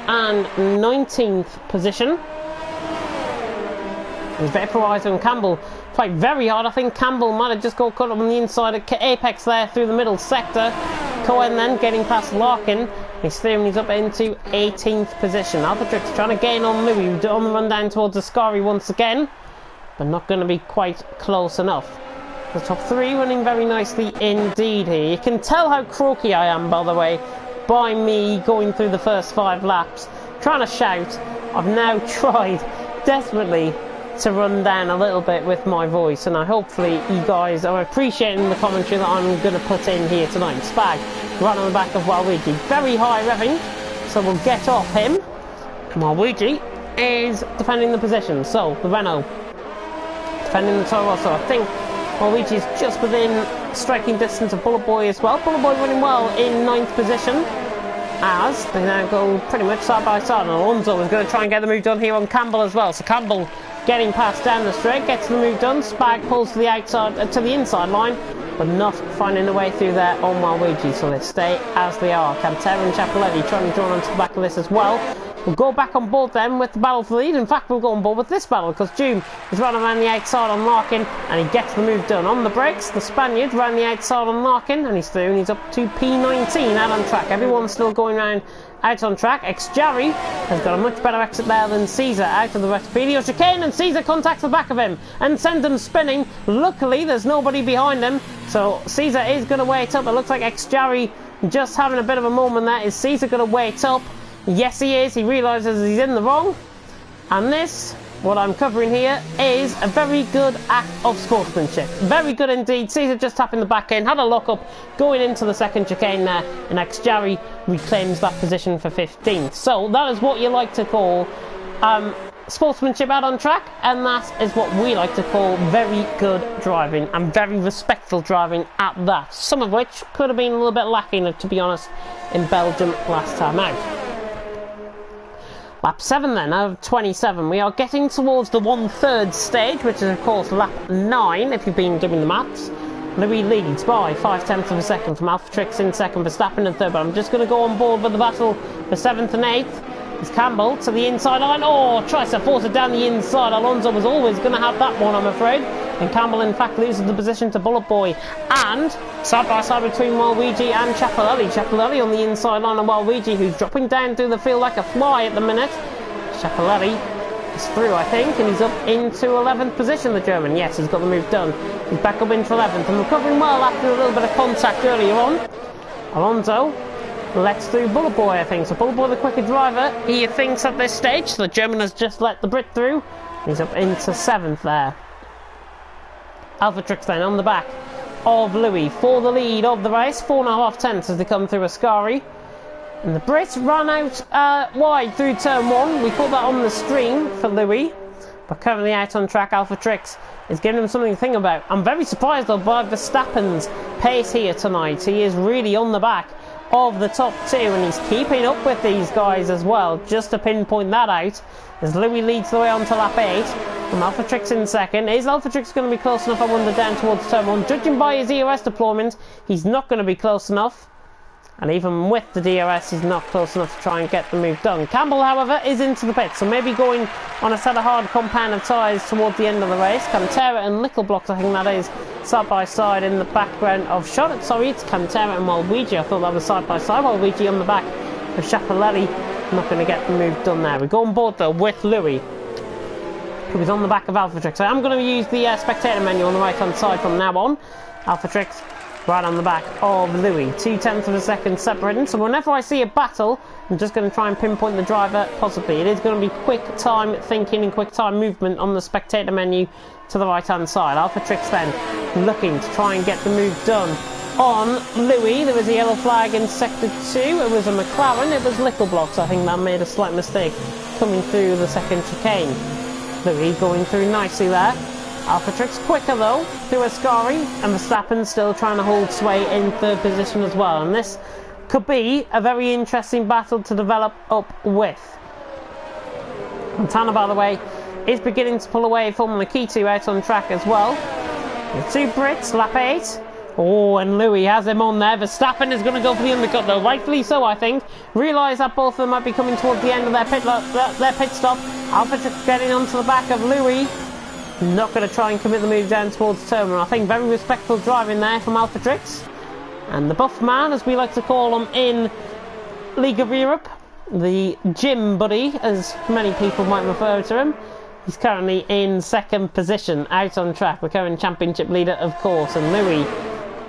and 19th position. And Vaporizer and Campbell fight very hard. I think Campbell might have just got caught up on the inside of Apex there through the middle sector. Cohen then getting past Larkin. He's through, and he's up into 18th position. Alphatrix trying to gain on Louis on the run down towards Ascari once again, but not going to be quite close enough. The top 3 running very nicely indeed here. You can tell how croaky I am, by the way, by me going through the first 5 laps, trying to shout. I've now tried desperately to run down a little bit with my voice, and I hopefully you guys are appreciating the commentary that I'm going to put in here tonight. Spag right on the back of Waluigi, very high revving, so we'll get off him. Waluigi is defending the position, so the Renault defending the Toro Rosso. I think Waluigi's just within striking distance of Bullet Boy as well. Bullet Boy running well in 9th position, as they now go pretty much side by side, and Alonso is going to try and get the move done here on Campbell as well. So Campbell getting past down the straight, gets the move done. Spag pulls to the outside, to the inside line, but not finding a way through there on Waluigi, so they stay as they are. Cantera and Chapelletti trying to join onto the back of this as well. We'll go back on board then with the battle for the lead. In fact, we'll go on board with this battle, because Doom is running around the outside on Larkin, and he gets the move done. On the brakes, the Spaniard ran the outside on Larkin, and he's through, and he's up to P19 out on track. Everyone's still going around out on track. Ex-Jarry has got a much better exit there than Caesar out of the Rettifilio chicane, and Caesar contacts the back of him and sends him spinning. Luckily, there's nobody behind him, so Caesar is going to wait up. It looks like Ex-Jarry just having a bit of a moment there. Is Caesar going to wait up? Yes, he is. He realises he's in the wrong. And this, what I'm covering here, is a very good act of sportsmanship. Very good indeed. Caesar just tapping the back end, had a lock-up going into the second chicane there, and Xjari reclaims that position for 15th. So that is what you like to call sportsmanship out on track, and that is what we like to call very good driving, and very respectful driving at that. Some of which could have been a little bit lacking, to be honest, in Belgium last time out. Lap 7 then, out of 27. We are getting towards the 1/3 stage, which is of course lap 9, if you've been doing the maths. Louis leads by 0.5 of a second from Alphatrix in second, Verstappen in third, but I'm just going to go on board with the battle for 7th and 8th. It's Campbell to the inside line. Oh, tries to force it down the inside. Alonso was always going to have that one, I'm afraid. And Campbell, in fact, loses the position to Bullet Boy. And side by side between Waluigi and Ciappellelli. Ciappellelli on the inside line, and Waluigi, who's dropping down through the field like a fly at the minute. Ciappellelli is through, I think, and he's up into 11th position, the German. Yes, he's got the move done. He's back up into 11th and recovering well after a little bit of contact earlier on. Alonso lets through Bullet Boy, I think. So Bullet Boy, the quicker driver, he thinks at this stage. So the German has just let the Brit through. He's up into 7th there. Alphatrix then on the back of Louis for the lead of the race. 4.5 tenths as they come through Ascari. And the Brits ran out wide through turn 1. We caught that on the stream for Louis. But currently out on track, Alphatrix is giving him something to think about. I'm very surprised though by Verstappen's pace here tonight. He is really on the back of the top 2, and he's keeping up with these guys as well, just to pinpoint that out, as Louis leads the way on to lap 8, from Alphatrix in second. Is Alphatrix going to be close enough, I wonder, down towards turn 1? Judging by his EOS deployment, he's not going to be close enough, and even with the DRS, he's not close enough to try and get the move done. Campbell, however, is into the pits, so maybe going on a set of hard compound of tyres towards the end of the race. Cantera and Little Blocks, I think that is, side by side in the background of shot. Sorry, it's Cantera and Waluigi. I thought that was side by side. Waluigi on the back of Ciappellelli. Not going to get the move done there. We go on board though with Louis, who is on the back of Alphatrix. So I'm going to use the spectator menu on the right hand side from now on. Alphatrix right on the back of Louis, 0.2 of a second separating. So whenever I see a battle, I'm just going to try and pinpoint the driver possibly. It is going to be quick time thinking and quick time movement on the spectator menu to the right hand side. Alphatrix then looking to try and get the move done on Louis. There was a yellow flag in sector 2. It was a McLaren. It was Little Blocks, I think, that made a slight mistake coming through the second chicane. Louis going through nicely there. Alphatrix quicker though through Ascari, and Verstappen still trying to hold sway in third position as well. And this could be a very interesting battle to develop up with. Montana, by the way, is beginning to pull away from Nikita out on track as well. The 2 Brits, lap 8. Oh, and Louis has him on there. Verstappen is going to go for the undercut though, rightfully so, I think. Realise that both of them might be coming towards the end of their pit stop. Alphatrix getting onto the back of Louis. Not going to try and commit the move down towards turn 1. I think very respectful driving there from Alphatrix. And the buff man, as we like to call him in League of Europe, the gym buddy, as many people might refer to him, he's currently in second position out on track. The current championship leader, of course, and Louis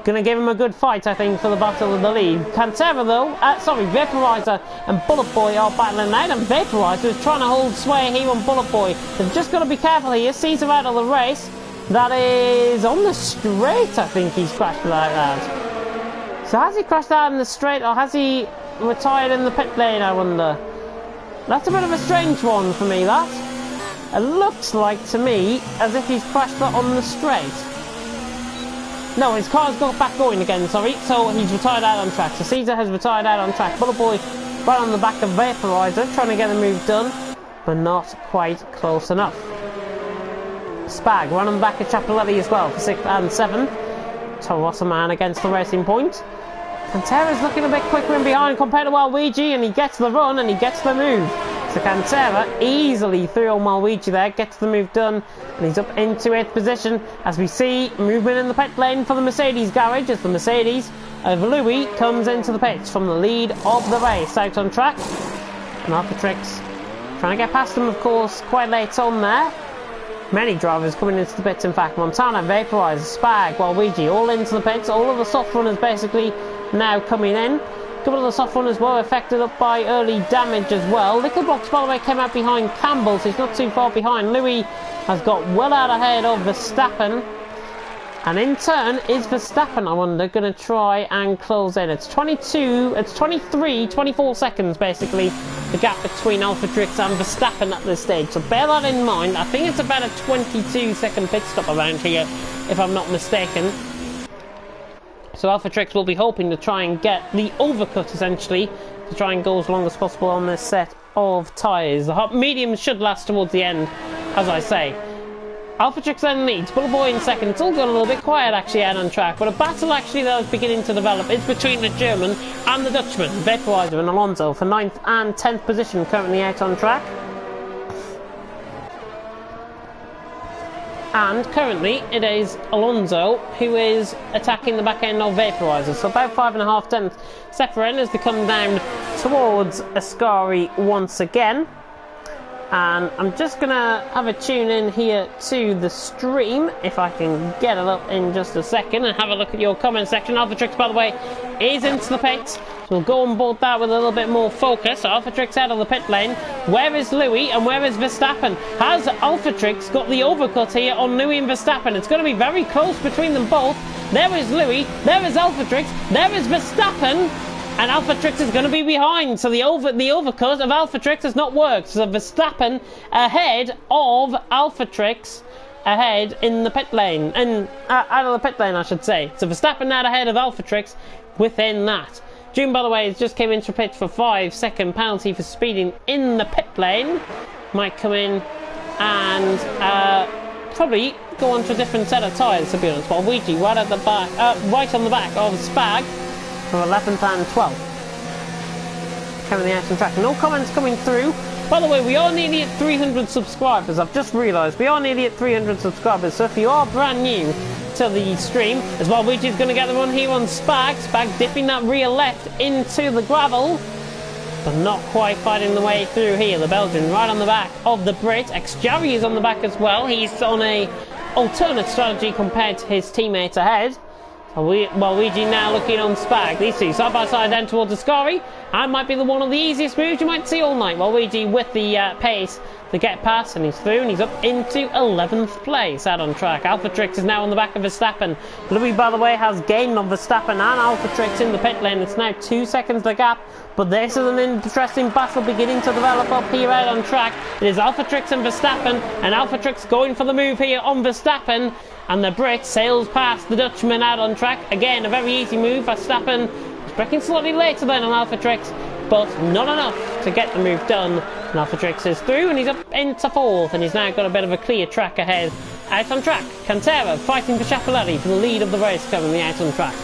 going to give him a good fight, I think, for the battle of the lead. Cantera, though, Vaporizer and Bullet Boy are battling out, and Vaporizer is trying to hold sway here on Bullet Boy. They've just got to be careful here. Caesar out of the race. That is on the straight, I think he's crashed like that. So has he crashed out in the straight, or has he retired in the pit lane, I wonder? That's a bit of a strange one for me, that. It looks like to me as if he's crashed that on the straight. No, his car's got back going again, sorry, so he's retired out on track. So Caesar has retired out on track. Bullet Boy right on the back of Vaporizer, trying to get the move done, but not quite close enough. Spag right on the back of Ciappellelli as well for 6th and 7th. Toro man against the Racing Point. Cantera's looking a bit quicker in behind compared to Waluigi, and he gets the run and he gets the move. So Cantera easily through on Waluigi there, gets the move done, and he's up into 8th position as we see movement in the pit lane for the Mercedes garage as the Mercedes of Louis comes into the pits from the lead of the race out on track. And Alphatrix trying to get past them, of course, quite late on there. Many drivers coming into the pits, in fact. Montana, Vaporizer, Spag, Waluigi all into the pits. All of the soft runners basically now coming in. couple of the soft runners were affected up by early damage as well. Little Box, by the way, came out behind Campbell, so he's not too far behind. Louis has got well out ahead of Verstappen. And in turn, is Verstappen, I wonder, going to try and close in? It's 23, 24 seconds, basically, the gap between Alphatrix and Verstappen at this stage. So bear that in mind. I think it's about a 22-second pit stop around here, if I'm not mistaken. So Alphatrix will be hoping to try and get the overcut, essentially, to try and go as long as possible on this set of tyres. The hot mediums should last towards the end, as I say. Alphatrix then leads, Bullet Boy in second. It's all gone a little bit quiet actually out on track, but a battle actually that is beginning to develop is between the German and the Dutchman, Vaporizer and Alonso, for 9th and 10th position currently out on track. And currently it is Alonso who is attacking the back end of Vaporizer, so about 5.5 tenths. Sephirin has become down towards Ascari once again. And I'm just going to have a tune in here to the stream, if I can get it up in just a second, and have a look at your comment section. Alphatrix, by the way, is into the pits, so we'll go on board that with a little bit more focus. So Alphatrix out of the pit lane. Where is Louis and where is Verstappen? Has Alphatrix got the overcut here on Louis and Verstappen? It's going to be very close between them both. There is Louis, there is Alphatrix, there is Verstappen. And Alphatrix is going to be behind, so the overcut of Alphatrix has not worked. So Verstappen ahead of Alphatrix, ahead in the pit lane, and out of the pit lane, I should say. So Verstappen now ahead of Alphatrix within that. June, by the way, has just came into pit for 5-second penalty for speeding in the pit lane. Might come in and probably go on to a different set of tyres, to be honest. But Ouija right at the back, right on the back of Spag. For 11th and 12th. Currently out on track. No comments coming through. By the way, we are nearly at 300 subscribers. I've just realised we are nearly at 300 subscribers. So if you are brand new to the stream, as well, Ouija's going to get the run here on Spag. Spag dipping that rear left into the gravel, but not quite fighting the way through here. The Belgian right on the back of the Brit. Xjavi is on the back as well. He's on a alternate strategy compared to his teammates ahead. Ouija now looking on Spag. These two side by side down towards Ascari. And might be one of the easiest moves you might see all night. Ouija with the pace to get past, and he's through, and he's up into 11th place out on track. Alphatrix is now on the back of Verstappen. Louis, by the way, has gained on Verstappen and Alphatrix in the pit lane. It's now 2 seconds the gap, but this is an interesting battle beginning to develop up here out on track. It is Alphatrix and Verstappen, and Alphatrix going for the move here on Verstappen. And the Brit sails past the Dutchman out on track. Again, a very easy move. Verstappen is braking slightly later than on Alphatrix, but not enough to get the move done. And Alphatrix is through, and he's up into 4th, and he's now got a bit of a clear track ahead. Out on track, Cantera fighting for Schiaparelli for the lead of the race currently out on track.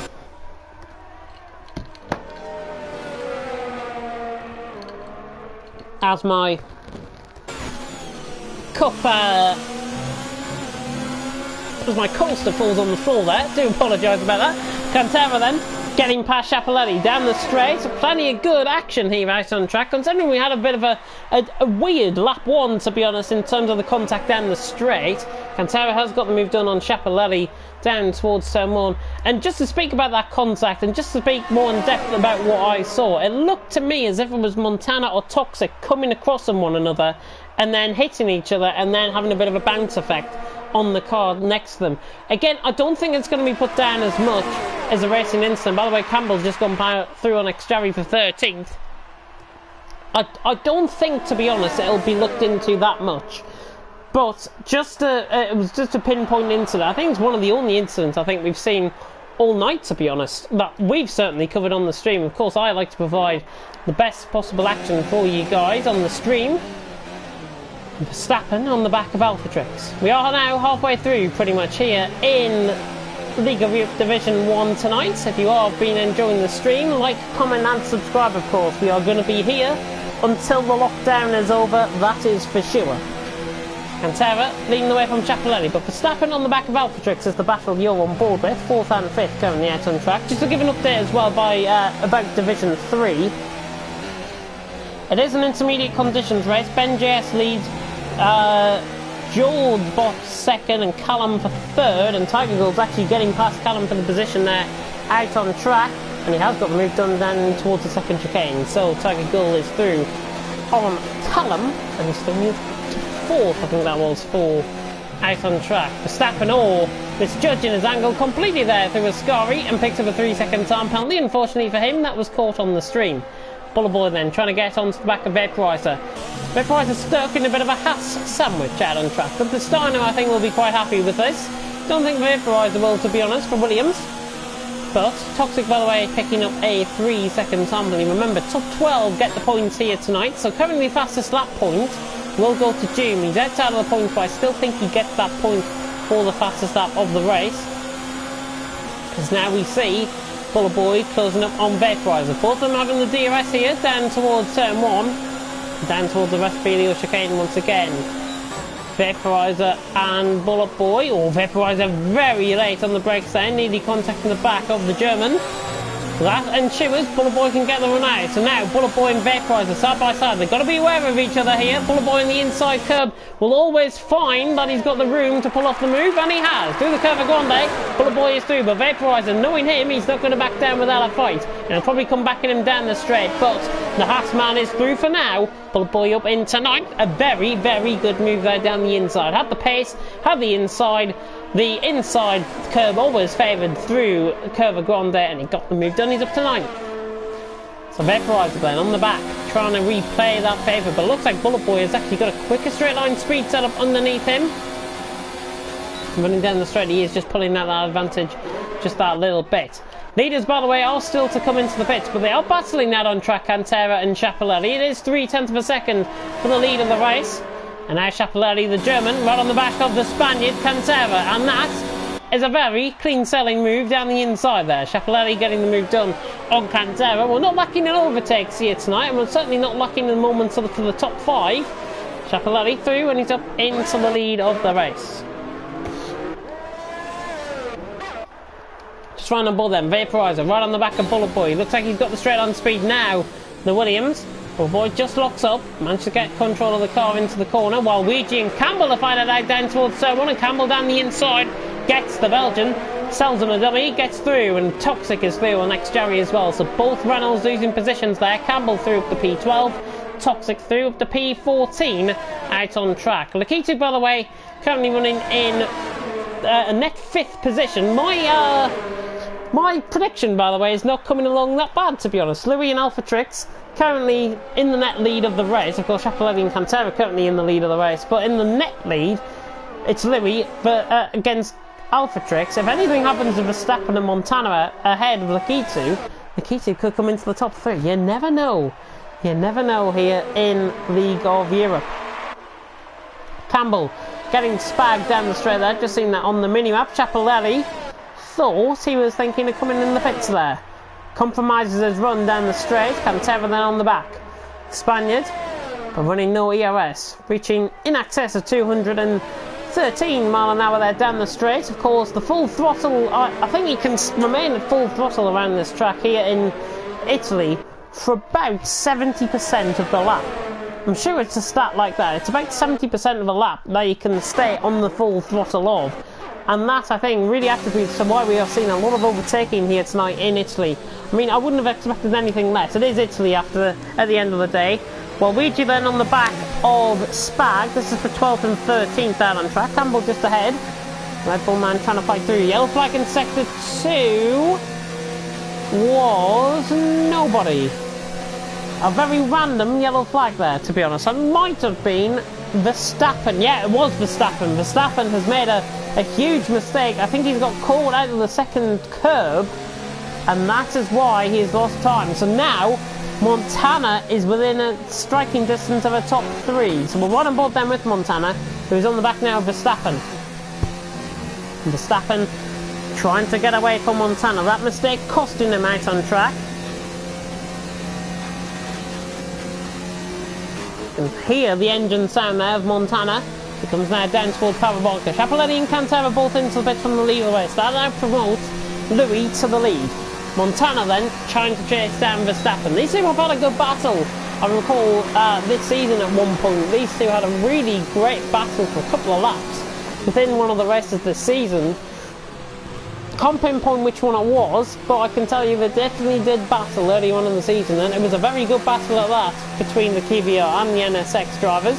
As my cup as my coaster falls on the floor there. Do apologise about that. Cantera then getting past Schiaparelli down the straight. Plenty of good action here out on track, considering we had a bit of a weird lap 1, to be honest, in terms of the contact down the straight. Cantera has got the move done on Schiaparelli down towards turn 1. And just to speak about that contact, and just to speak more in depth about what I saw, it looked to me as if it was Montana or Toxic coming across on one another and then hitting each other and then having a bit of a bounce effect on the car next to them. Again, I don't think it's going to be put down as much as a racing incident. By the way, Campbell's just gone through on Xjavi for 13th. I don't think, to be honest, it'll be looked into that much. But it was just a pinpoint incident. I think it's one of the only incidents I think we've seen all night, to be honest, that we've certainly covered on the stream. Of course, I like to provide the best possible action for you guys on the stream. Verstappen on the back of Alphatrix. We are now halfway through pretty much here in League of Europe Division 1 tonight. If you have been enjoying the stream, like, comment and subscribe, of course. We are going to be here until the lockdown is over, that is for sure. Cantera leading the way from Schiaparelli, but Verstappen on the back of Alphatrix is the battle you're on board with. 4th and 5th currently out on track. Just to give an update as well by about Division 3. It is an intermediate conditions race. Ben JS leads, George Bott 2nd and Callum for 3rd, and Tiger Gold's actually getting past Callum for the position there out on track. and he has got the move done down towards the second chicane. So Tiger Gull is through on Callum, and he's still moved to fourth, I think that was, for out on track. Verstappen, misjudging his angle completely there through Ascari and picked up a 3-second time penalty. Unfortunately for him, that was caught on the stream. Bullerboy then trying to get onto the back of Vaporizer. Vaporizer stuck in a bit of a Haas sandwich out on track, but the Steiner I think will be quite happy with this. Don't think Vaporizer will, to be honest, for Williams. But Toxic, by the way, picking up a 3-second time penalty. Remember, top 12 get the points here tonight, so currently fastest lap point will go to June. He's outside of the points, but I still think he gets that point for the fastest lap of the race. Because now we see Bullerboy closing up on Vaporizer. Both of them having the DRS here, down towards turn 1, down towards the Raspedio chicane once again. Vaporizer and Bullerboy, Vaporizer very late on the brakes there, nearly contacting the back of the German. That ensures Bullerboy can get the run out. So now Bullerboy and Vaporizer side by side. They've got to be aware of each other here. Bullerboy in the inside curb will always find that he's got the room to pull off the move, and he has. Through the curve of Grande, Bullerboy is through, but Vaporizer, knowing him, he's not going to back down without a fight. And he'll probably come backing him down the straight, but the Haas man is through for now. Bullerboy up into ninth. A very, very good move there down the inside. Had the pace, had the inside. The inside curve always favoured through Curva Grande, and he got the move done. He's up to 9th. So Vaporizer then on the back, trying to replay that favour, but it looks like Bullerboy has actually got a quicker straight line speed set up underneath him. Running down the straight, he is just pulling out that advantage just that little bit. Leaders, by the way, are still to come into the pits, but they are battling that on track, Cantera and Schiaparelli. It is 0.3 of a second for the lead of the race. And now Schiaparelli, the German, right on the back of the Spaniard, Cantera. And that is a very clean selling move down the inside there. Schiaparelli getting the move done on Cantera. We're not lacking in overtakes here tonight, and we're certainly not lacking in moments for the top 5. Schiaparelli through, and he's up into the lead of the race. Just trying on board them. Vaporizer right on the back of Bullerboy. Looks like he's got the straight on speed now. The Williams. Bullerboy just locks up, managed to get control of the car into the corner, while Luigi and Campbell are fighting it out down towards turn 1, and Campbell down the inside gets the Belgian, sells him a dummy, gets through, and Toxic is through on next Jerry as well. So both Reynolds losing positions there. Campbell through up to P12, Toxic through up to P14 out on track. Lakitu, by the way, currently running in a net 5th position. My prediction, by the way, is not coming along that bad, to be honest. Louis and Alphatrix currently in the net lead of the race. Of course, Schiaparelli and Cantera currently in the lead of the race, but in the net lead, it's Louis, but against Alphatrix. If anything happens to Verstappen and Montana ahead of Lakitu could come into the top 3. You never know. You never know here in League of Europe. Campbell getting spagged down the straight there. Just seen that on the mini-map. Schiaparelli thought he was thinking of coming in the pits there. Compromises his run down the straight. Cantera then on the back. Spaniard, but running no ERS, reaching in excess of 213 mile an hour there down the straight. Of course, the full throttle, I think he can remain at full throttle around this track here in Italy for about 70% of the lap. I'm sure it's a stat like that. It's about 70% of a lap that you can stay on the full throttle of. And that, I think, really attributes to why we are seeing a lot of overtaking here tonight in Italy. I mean, I wouldn't have expected anything less. It is Italy at the end of the day. Well, Luigi then on the back of Spag. This is for 12th and 13th out on track. Campbell just ahead. Red Bull man trying to fight through. Yellow flag in sector 2 was nobody. A very random yellow flag there, to be honest. It might have been Verstappen. Yeah, it was Verstappen. Verstappen has made a huge mistake. I think he's got caught out of the second curb, and that is why he's lost time. So now Montana is within a striking distance of a top 3. So we're right on board then with Montana, who's on the back now of Verstappen. Verstappen trying to get away from Montana. That mistake costing him out on track. You can hear the engine sound there of Montana. It comes now down towards Parabolka. Schiaparelli and Cantera both into the pit from the lead of the race. That now promotes Louis to the lead. Montana then trying to chase down Verstappen. These two have had a good battle. I recall this season at one point, these two had a really great battle for a couple of laps within one of the races this season. can't pinpoint which one it was, but I can tell you they definitely did battle early on in the season, and it was a very good battle at that between the KVR and the NSX drivers.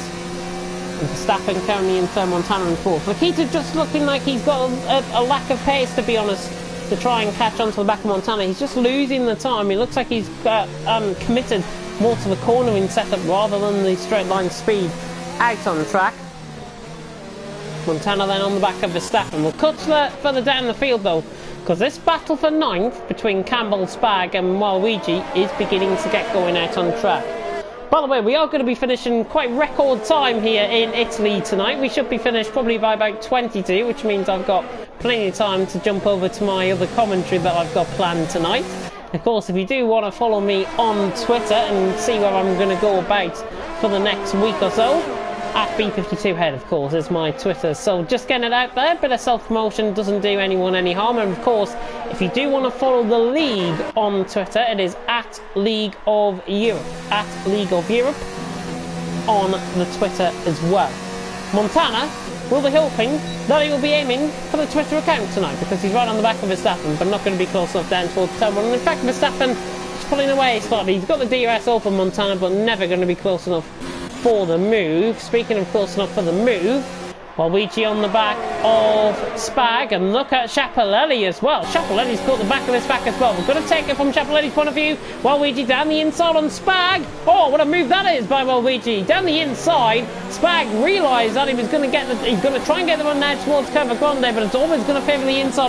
And Verstappen currently in third, Montana in fourth. Nikita just looking like he's got a lack of pace, to be honest, to try and catch onto the back of Montana. He's just losing the time. He looks like he's committed more to the cornering setup rather than the straight line speed out on the track. Montana then on the back of Verstappen. We'll cut further down the field though, because this battle for ninth between Campbell, Spag and Waluigi is beginning to get going out on track. By the way, we are going to be finishing quite record time here in Italy tonight. We should be finished probably by about 22, which means I've got plenty of time to jump over to my other commentary that I've got planned tonight. Of course, if you do want to follow me on Twitter and see where I'm going to go about for the next week or so, at B52head, of course, is my Twitter. So just getting it out there, bit of self-promotion doesn't do anyone any harm. And of course, if you do want to follow the league on Twitter, it is at League of Europe. At League of Europe on the Twitter as well. Montana will be hoping that he will be aiming for the Twitter account tonight, because he's right on the back of Verstappen, but not going to be close enough down towards turn one. And in fact, Verstappen is pulling away slightly. He's got the DRS open, Montana, but never going to be close enough for the move. Speaking of close enough for the move, Waluigi on the back of Spag, and look at Schiaparelli as well. Schiaparelli's caught the back of this back as well. We're going to take it from Schiaparelli's point of view. Waluigi down the inside on Spag. Oh, what a move that is by Waluigi. Down the inside, Spag realised that he was going to get he's going to try and get the run now towards Curva Grande, but it's always going to favour the inside